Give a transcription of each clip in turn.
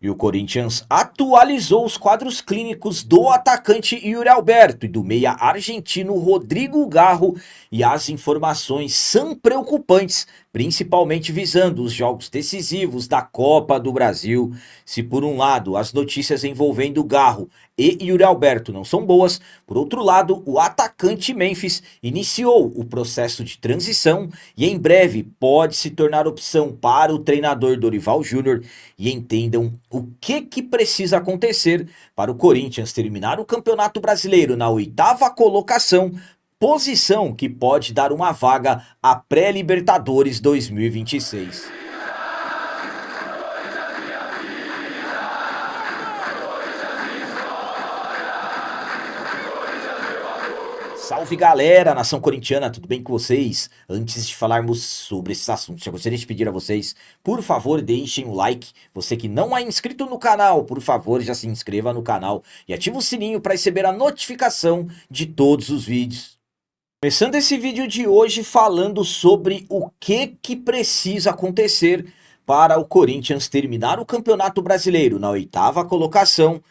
E o Corinthians atualizou os quadros clínicos do atacante Yuri Alberto e do meia argentino Rodrigo Garro, e as informações são preocupantes, principalmente visando os jogos decisivos da Copa do Brasil. Se por um lado as notícias envolvendo Garro e Yuri Alberto não são boas, por outro lado o atacante Memphis iniciou o processo de transição e em breve pode se tornar opção para o treinador Dorival Júnior. E entendam o que precisa acontecer para o Corinthians terminar o Campeonato Brasileiro na 8ª colocação, posição que pode dar uma vaga à pré-Libertadores 2026. Salve galera, nação corintiana, tudo bem com vocês? Antes de falarmos sobre esses assuntos, eu gostaria de pedir a vocês, por favor, deixem o like. Você que não é inscrito no canal, por favor, já se inscreva no canal e ative o sininho para receber a notificação de todos os vídeos. Começando esse vídeo de hoje falando sobre o que precisa acontecer para o Corinthians terminar o Campeonato Brasileiro na 8ª colocação,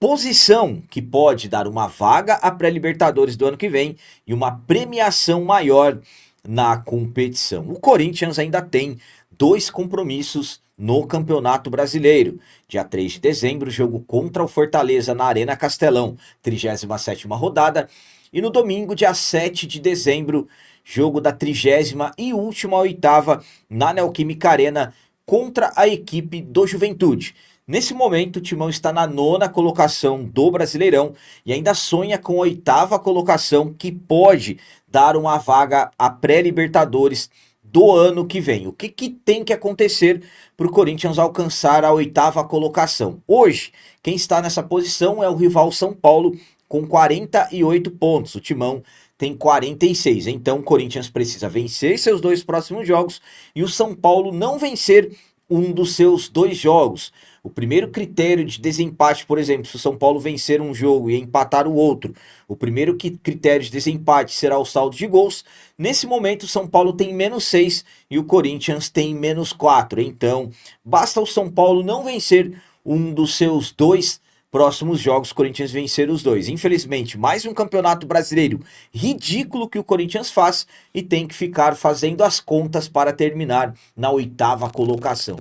posição que pode dar uma vaga à pré-Libertadores do ano que vem e uma premiação maior na competição. O Corinthians ainda tem 2 compromissos no Campeonato Brasileiro. Dia 3 de dezembro, jogo contra o Fortaleza na Arena Castelão, 37ª rodada. E no domingo, dia 7 de dezembro, jogo da 30ª e última 8ª na Neoquímica Arena contra a equipe do Juventude. Nesse momento, o Timão está na 9ª colocação do Brasileirão e ainda sonha com a 8ª colocação, que pode dar uma vaga à pré-Libertadores do ano que vem. O que tem que acontecer para o Corinthians alcançar a 8ª colocação? Hoje, quem está nessa posição é o rival São Paulo, com 48 pontos. O Timão tem 46. Então, o Corinthians precisa vencer seus 2 próximos jogos e o São Paulo não vencer um dos seus 2 jogos. O primeiro critério de desempate, por exemplo, se o São Paulo vencer um jogo e empatar o outro, o primeiro critério de desempate será o saldo de gols. Nesse momento, o São Paulo tem -6 e o Corinthians tem -4. Então, basta o São Paulo não vencer um dos seus 2 próximos jogos, Corinthians vencer os 2. Infelizmente, mais um campeonato brasileiro ridículo que o Corinthians faz e tem que ficar fazendo as contas para terminar na 8ª colocação.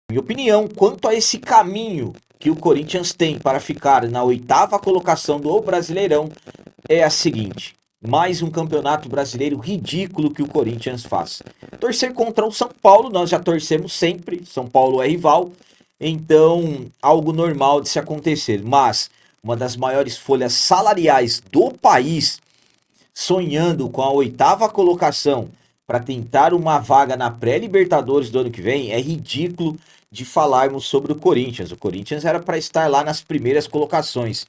Minha opinião quanto a esse caminho que o Corinthians tem para ficar na 8ª colocação do Brasileirão é a seguinte: mais um campeonato brasileiro ridículo que o Corinthians faz. Torcer contra o São Paulo, nós já torcemos sempre, São Paulo é rival, então algo normal de se acontecer, mas uma das maiores folhas salariais do país, sonhando com a 8ª colocação para tentar uma vaga na pré-Libertadores do ano que vem, é ridículo de falarmos sobre o Corinthians. O Corinthians era para estar lá nas primeiras colocações.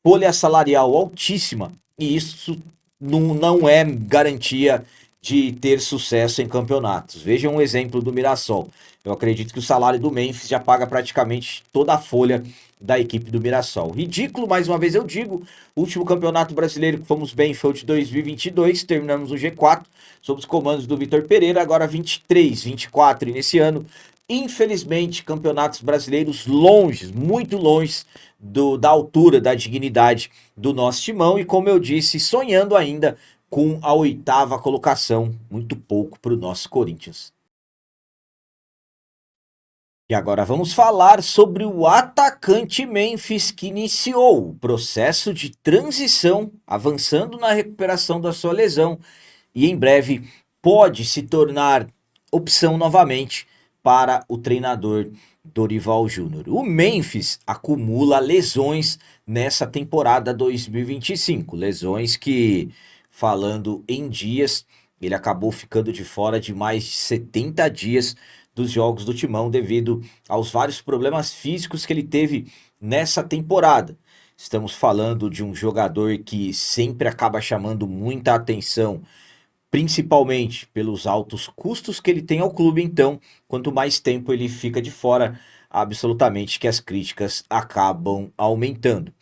Folha salarial altíssima, e isso não é garantia de ter sucesso em campeonatos. Vejam um exemplo do Mirassol. Eu acredito que o salário do Memphis já paga praticamente toda a folha da equipe do Mirassol. Ridículo, mais uma vez eu digo. O último campeonato brasileiro que fomos bem foi o de 2022, terminamos no G4, sob os comandos do Vitor Pereira, agora 23, 24 e nesse ano, infelizmente, campeonatos brasileiros longe, muito longe da altura, da dignidade do nosso timão e, como eu disse, sonhando ainda com a 8ª colocação, muito pouco para o nosso Corinthians. E agora vamos falar sobre o atacante Memphis, que iniciou o processo de transição, avançando na recuperação da sua lesão e em breve pode se tornar opção novamente para o treinador Dorival Júnior. O Memphis acumula lesões nessa temporada 2025, lesões que, falando em dias, ele acabou ficando de fora de mais de 70 dias dos jogos do Timão devido aos vários problemas físicos que ele teve nessa temporada. Estamos falando de um jogador que sempre acaba chamando muita atenção, principalmente pelos altos custos que ele tem ao clube. Então, quanto mais tempo ele fica de fora, absolutamente que as críticas acabam aumentando.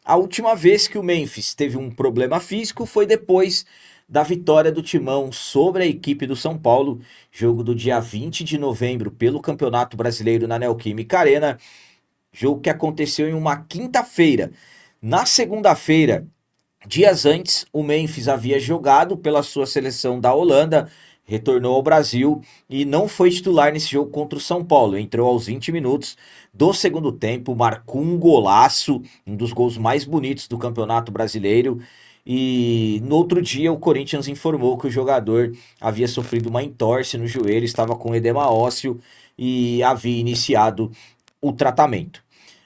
A última vez que o Memphis teve um problema físico foi depois da vitória do Timão sobre a equipe do São Paulo, jogo do dia 20 de novembro pelo Campeonato Brasileiro na Neoquímica Arena, jogo que aconteceu em uma quinta-feira. Na segunda-feira, dias antes, o Memphis havia jogado pela sua seleção da Holanda, retornou ao Brasil e não foi titular nesse jogo contra o São Paulo. Entrou aos 20 minutos do segundo tempo, marcou um golaço, um dos gols mais bonitos do Campeonato Brasileiro. E no outro dia o Corinthians informou que o jogador havia sofrido uma entorse no joelho, estava com edema ósseo e havia iniciado o tratamento.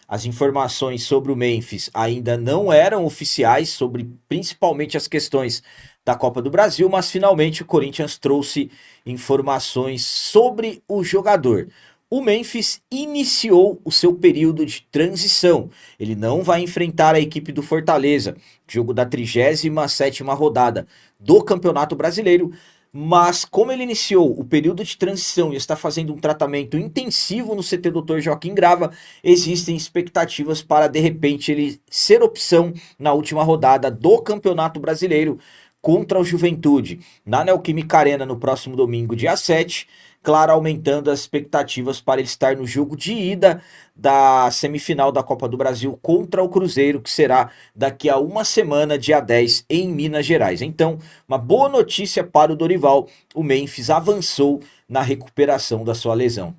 As informações sobre o Memphis ainda não eram oficiais, sobre principalmente as questões da Copa do Brasil, mas finalmente o Corinthians trouxe informações sobre o jogador. O Memphis iniciou o seu período de transição. Ele não vai enfrentar a equipe do Fortaleza, jogo da 37ª rodada do Campeonato Brasileiro, mas como ele iniciou o período de transição e está fazendo um tratamento intensivo no CT Dr. Joaquim Grava, existem expectativas para de repente ele ser opção na última rodada do Campeonato Brasileiro contra o Juventude, na Neoquímica Arena no próximo domingo, dia 7, claro, aumentando as expectativas para ele estar no jogo de ida da semifinal da Copa do Brasil contra o Cruzeiro, que será daqui a uma semana, dia 10, em Minas Gerais. Então, uma boa notícia para o Dorival, o Memphis avançou na recuperação da sua lesão.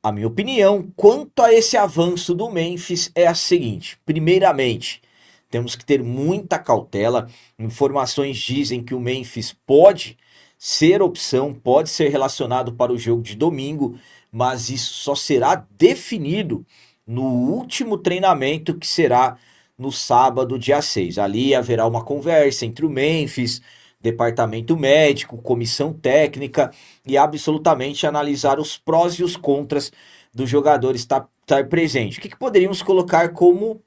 A minha opinião quanto a esse avanço do Memphis é a seguinte: primeiramente, temos que ter muita cautela. Informações dizem que o Memphis pode ser opção, pode ser relacionado para o jogo de domingo, mas isso só será definido no último treinamento, que será no sábado, dia 6. Ali haverá uma conversa entre o Memphis, departamento médico, comissão técnica, e absolutamente analisar os prós e os contras do jogador estar presente. O que poderíamos colocar como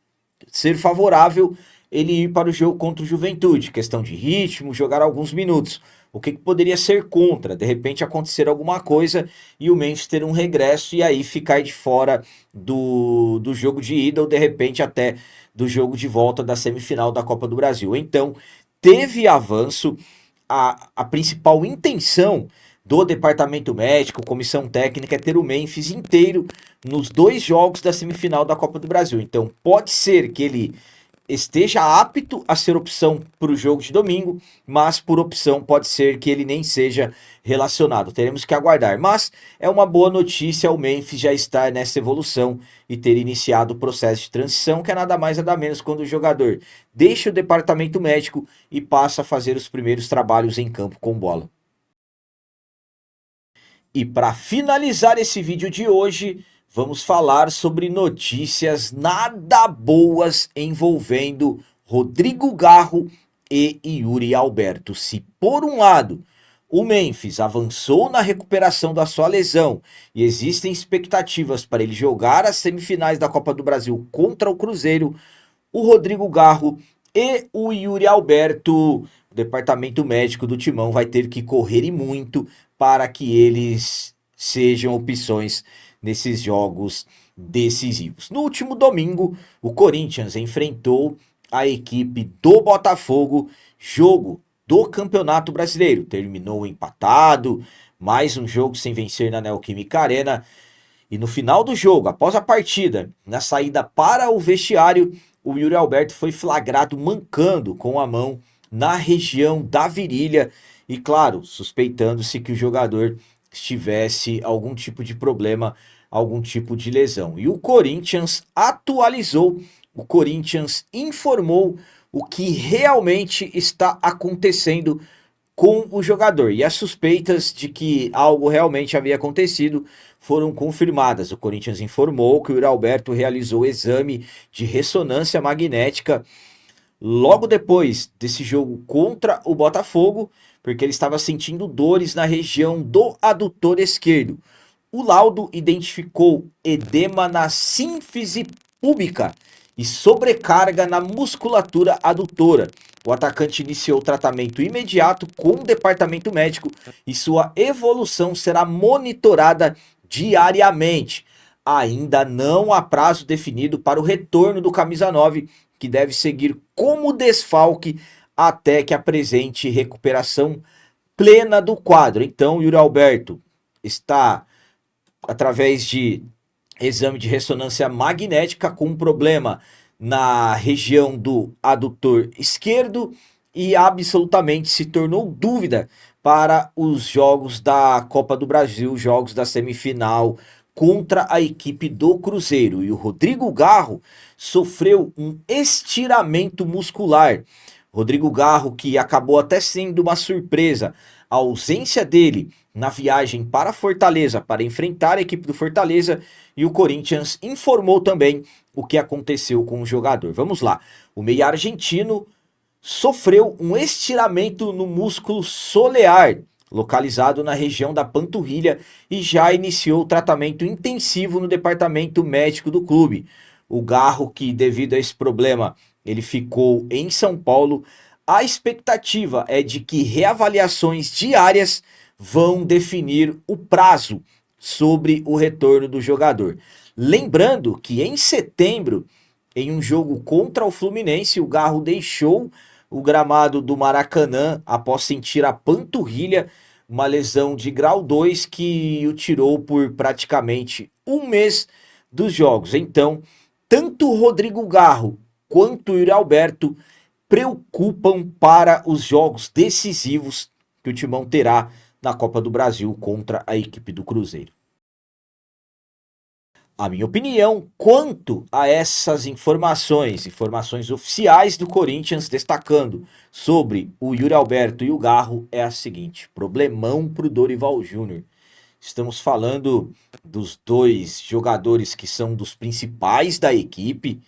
ser favorável ele ir para o jogo contra o Juventude? Questão de ritmo, jogar alguns minutos. O que poderia ser contra? De repente acontecer alguma coisa e o Memphis ter um regresso e aí ficar de fora do jogo de ida, ou de repente até do jogo de volta da semifinal da Copa do Brasil. Então, teve avanço. A principal intenção do departamento médico, comissão técnica, é ter o Memphis inteiro nos 2 jogos da semifinal da Copa do Brasil. Então pode ser que ele esteja apto a ser opção para o jogo de domingo, mas por opção pode ser que ele nem seja relacionado. Teremos que aguardar, mas é uma boa notícia o Memphis já estar nessa evolução e ter iniciado o processo de transição, que é nada mais nada menos quando o jogador deixa o departamento médico e passa a fazer os primeiros trabalhos em campo com bola. E para finalizar esse vídeo de hoje, vamos falar sobre notícias nada boas envolvendo Rodrigo Garro e Yuri Alberto. Se por um lado o Memphis avançou na recuperação da sua lesão e existem expectativas para ele jogar as semifinais da Copa do Brasil contra o Cruzeiro, o Rodrigo Garro e o Yuri Alberto, o departamento médico do Timão vai ter que correr e muito para que eles sejam opções nesses jogos decisivos. No último domingo, o Corinthians enfrentou a equipe do Botafogo, jogo do Campeonato Brasileiro. Terminou empatado, mais um jogo sem vencer na Neoquímica Arena. E no final do jogo, após a partida, na saída para o vestiário, o Yuri Alberto foi flagrado mancando com a mão na região da virilha e, claro, suspeitando-se que o jogador tivesse algum tipo de problema, algum tipo de lesão. E o Corinthians atualizou, o Corinthians informou o que realmente está acontecendo com o jogador. E as suspeitas de que algo realmente havia acontecido foram confirmadas. O Corinthians informou que o Yuri Alberto realizou o exame de ressonância magnética logo depois desse jogo contra o Botafogo, porque ele estava sentindo dores na região do adutor esquerdo. O laudo identificou edema na sínfise púbica e sobrecarga na musculatura adutora. O atacante iniciou o tratamento imediato com o departamento médico e sua evolução será monitorada diariamente. Ainda não há prazo definido para o retorno do camisa 9, que deve seguir como desfalque até que apresente recuperação plena do quadro. Então, Yuri Alberto está, através de exame de ressonância magnética, com um problema na região do adutor esquerdo e absolutamente se tornou dúvida para os jogos da Copa do Brasil, jogos da semifinal contra a equipe do Cruzeiro. E o Rodrigo Garro sofreu um estiramento muscular. Rodrigo Garro, que acabou até sendo uma surpresa, a ausência dele na viagem para Fortaleza para enfrentar a equipe do Fortaleza, e o Corinthians informou também o que aconteceu com o jogador. Vamos lá. O meia argentino sofreu um estiramento no músculo solear, localizado na região da panturrilha, e já iniciou o tratamento intensivo no departamento médico do clube. O Garro, que devido a esse problema, ele ficou em São Paulo. A expectativa é de que reavaliações diárias vão definir o prazo sobre o retorno do jogador. Lembrando que em setembro, em um jogo contra o Fluminense, o Garro deixou o gramado do Maracanã após sentir a panturrilha, uma lesão de grau 2 que o tirou por praticamente um mês dos jogos. Então, tanto o Rodrigo Garro quanto o Yuri Alberto preocupam para os jogos decisivos que o Timão terá na Copa do Brasil contra a equipe do Cruzeiro. A minha opinião quanto a essas informações oficiais do Corinthians destacando sobre o Yuri Alberto e o Garro é a seguinte: problemão pro Dorival Júnior. Estamos falando dos dois jogadores que são dos principais da equipe,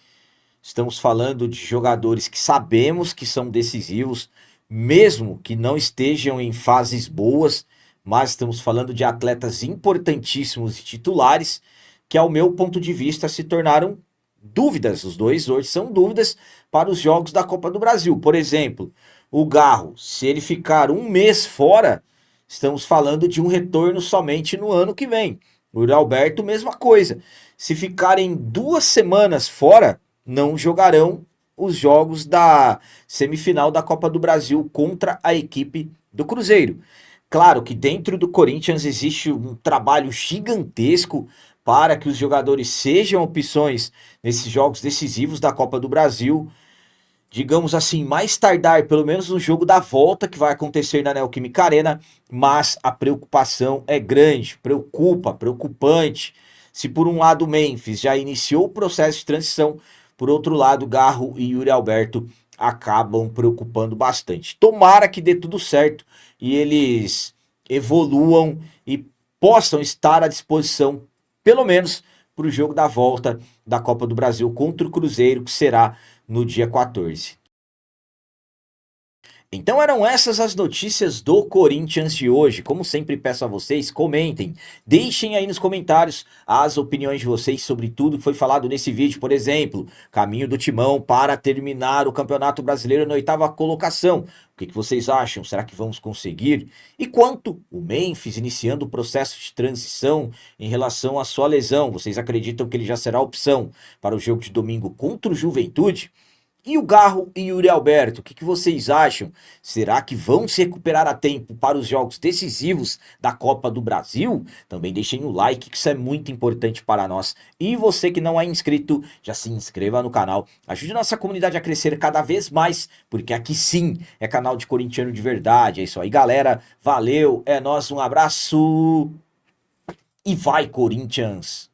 estamos falando de jogadores que sabemos que são decisivos, mesmo que não estejam em fases boas, mas estamos falando de atletas importantíssimos e titulares, que ao meu ponto de vista se tornaram dúvidas. Os dois hoje são dúvidas para os jogos da Copa do Brasil. Por exemplo, o Garro, se ele ficar um mês fora, estamos falando de um retorno somente no ano que vem. O Yuri Alberto, mesma coisa. Se ficarem 2 semanas fora, não jogarão os jogos da semifinal da Copa do Brasil contra a equipe do Cruzeiro. Claro que dentro do Corinthians existe um trabalho gigantesco para que os jogadores sejam opções nesses jogos decisivos da Copa do Brasil. Digamos assim, mais tardar, pelo menos no jogo da volta, que vai acontecer na Neoquímica Arena, mas a preocupação é grande, preocupante. Se por um lado o Memphis já iniciou o processo de transição, por outro lado Garro e Yuri Alberto acabam preocupando bastante. Tomara que dê tudo certo e eles evoluam e possam estar à disposição, pelo menos para o jogo da volta da Copa do Brasil contra o Cruzeiro, que será no dia 14. Então eram essas as notícias do Corinthians de hoje. Como sempre peço a vocês, comentem, deixem aí nos comentários as opiniões de vocês sobre tudo que foi falado nesse vídeo. Por exemplo, caminho do Timão para terminar o Campeonato Brasileiro na 8ª colocação. O que vocês acham? Será que vamos conseguir? E quanto o Memphis iniciando o processo de transição em relação à sua lesão, vocês acreditam que ele já será opção para o jogo de domingo contra o Juventude? E o Garro e Yuri Alberto, o que vocês acham? Será que vão se recuperar a tempo para os jogos decisivos da Copa do Brasil? Também deixem o like, que isso é muito importante para nós. E você que não é inscrito, já se inscreva no canal. Ajude nossa comunidade a crescer cada vez mais, porque aqui sim é canal de corintiano de verdade. É isso aí, galera. Valeu, é nóis, um abraço e vai, Corinthians!